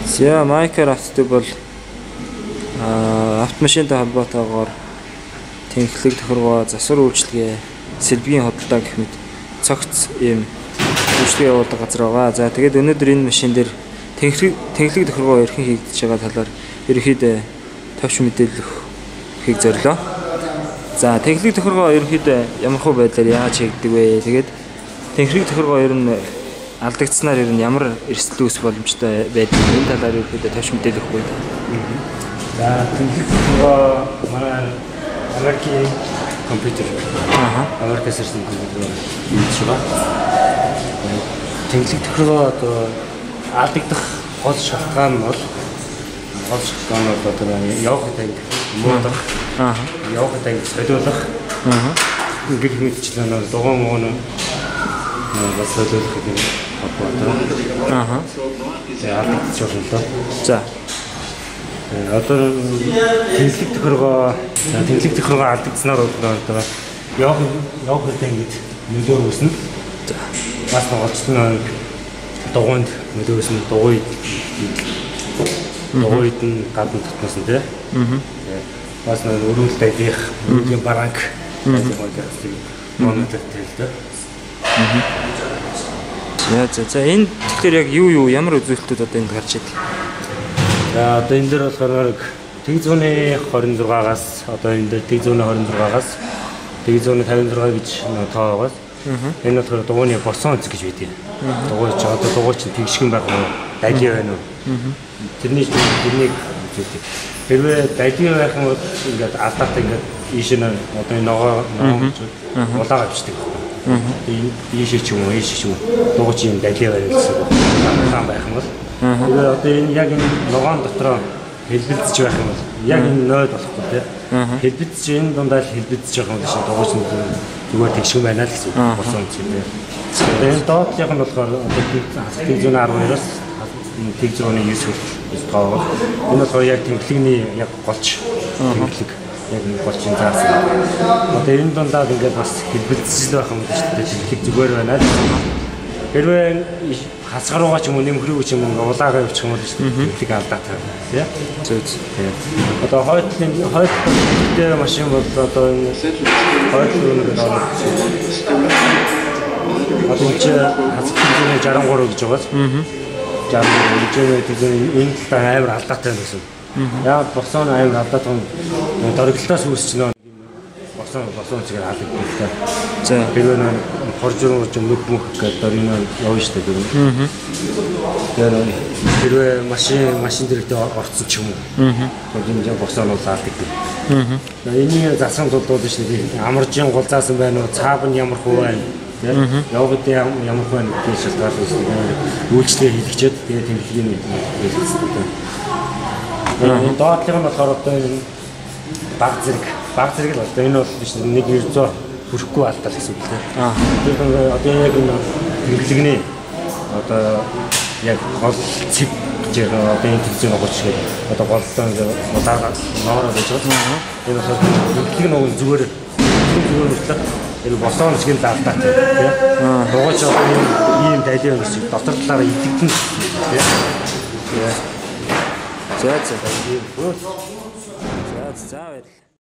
За Minecraft бол автомашинтай холбоотойгоор тэнхлэг тохиргоо, засвар үйлчилгээ, сэлбэгийн хөдөлთა гэх мэт цогц ийм үйлчилгээ явуулдаг газар байгаа. За тэгээд өнөөдөр энэ машин дээр тэнхлэг тохиргоо эрхэн хийгдэж байгаа талаар ерөнхийдөө товч мэдээлэл өгөхийг зорилоо. За тэнхлэг тохиргоо ерөнхийдөө ямар хөө байдлаар яаж хийгддэг вэ? Тэгээд тэнхлэг тохиргоо ер нь алдагдсанаар ер нь ямар эрсдэл үүсэх боломжтой байдаг энэ талаар ерөнхийдөө товч мэдээлэл өгөх үү? За тэнхлэг тохиргоо манай Америкийн компьютер. Америкээс ирсэн компьютер хийж байгаа. Тэнхлэг тохиргоо одоо алдагдах гол шалтгаан нь бол одоо явах тайг муудах, явах тайг солиулах, гэх мэтчлэн дугуй мөн бас солиулах гэх юм байна. За алдагдчих болно. За одоо тэнхлэг тохиргоо алдагдсанаар одоо явах тайг нөлөө үүснэ. Бас голцсон дугуйд нөлөө үүснэ. Дугуйд нь гадна татнаас нь тий. Бас өрөөлт айдих, өрөөлийн баранг монитортэй л дээ. За энэ тэгэхээр яг юу ямар үзүүлэлтүүд одоо энд гарч идэг? За одоо энэ дээр болохоор тэг зууны 26-аас одоо энэ дээр тэг зууны 26-аас тэг зууны 56 гэж тоо байгаас энэ болохоор дугуйны босон үз гэж байдгийг. Дугуй ч одоо дугуй чинь тэгшгэн байх юм уу? Дайгий байна уу? Тэрнийг үзүүлдэг. Хэрвээ дайгий байх юм бол ингээд алдаатай ингээд ийш нь одоо энэ ногоо улаага авчдаг. Ийшээ ч юм уу дугуй чинь дайгий байна гэсэн байх юм бол тэгээд одоо энэ яг энэ ногоон дотроо хэлбэлцэж байх юм бол яг энэ нойд болохгүй тий. Хэлбэлцэж энэ дундаа л хэлбэлцэж явах юм шиг дугуй чинь зүгээр тэгшгэн байна л гэсэн үг болсон юм чинь. Тэгээд энэ доотлих нь болохоор одоо тэг зүүн 12-оос тэг зүүн 9 хүртэл тоо. Энэ болохоор яг тэнхлэгний яг голч тэнхлэг яг нэг голчийн заасан. Одоо энэ дундаа ингээд бас хэлбэлцэж байх юм шүү дээ. Тэнхлэг зүгээр байна л. Хэрвээ хасгаар руугаа ч юм уу нэмхрүү ч юм уу улаагаа явуучих юм бол тэнхлэг алдаатай тий. Одоо хойдлын машин бол одоо энэ хойдлын нэг одоо чи хасгын 63 гэж байгаа. 63 энэ талаа амар алдаатай байсан. Яг босон амар алдаатай дөргөлтөөс үүсч нөө босон чигээр алдагддаг. За хэрвээ хоржуур нүг мөх гэдэг дөрөв явна шүү дээ. Хэрвээ машин дээрээ орцсон ч юм уу. Тэгээд энэ босон бол алдагддаг. Энийг зассан тулдууд шүү дээ. Амаржийн гол заасан байна уу? Цаав нь ямар хөө байна? Явгад ямар хөө гэж шалтгаалж үйлчлээ хийлгчээд тэгээд тэмдэглэлийн хэлсэн. Доотлого нь болохоор одоо энэ баг зэрэг л одоо энэ бол биш 100 хүрэхгүй алдаа гэсэн үг тийм. Тэгэхээр одоо яг энэ тэмдэглэгний одоо яг гол цэг гэж одоо энэ тэмцээн огч шиг одоо голлоо улаага ноороо гэж байна. Энэ болохоор тэмдэглэг нь зүгээр үлдлээ. Энэ босон чигээр алдаатай тийм. Дугуйч одоо ийм дайли юм шиг дотор талаараа идэгдэн тийм. За. За баярлалаа.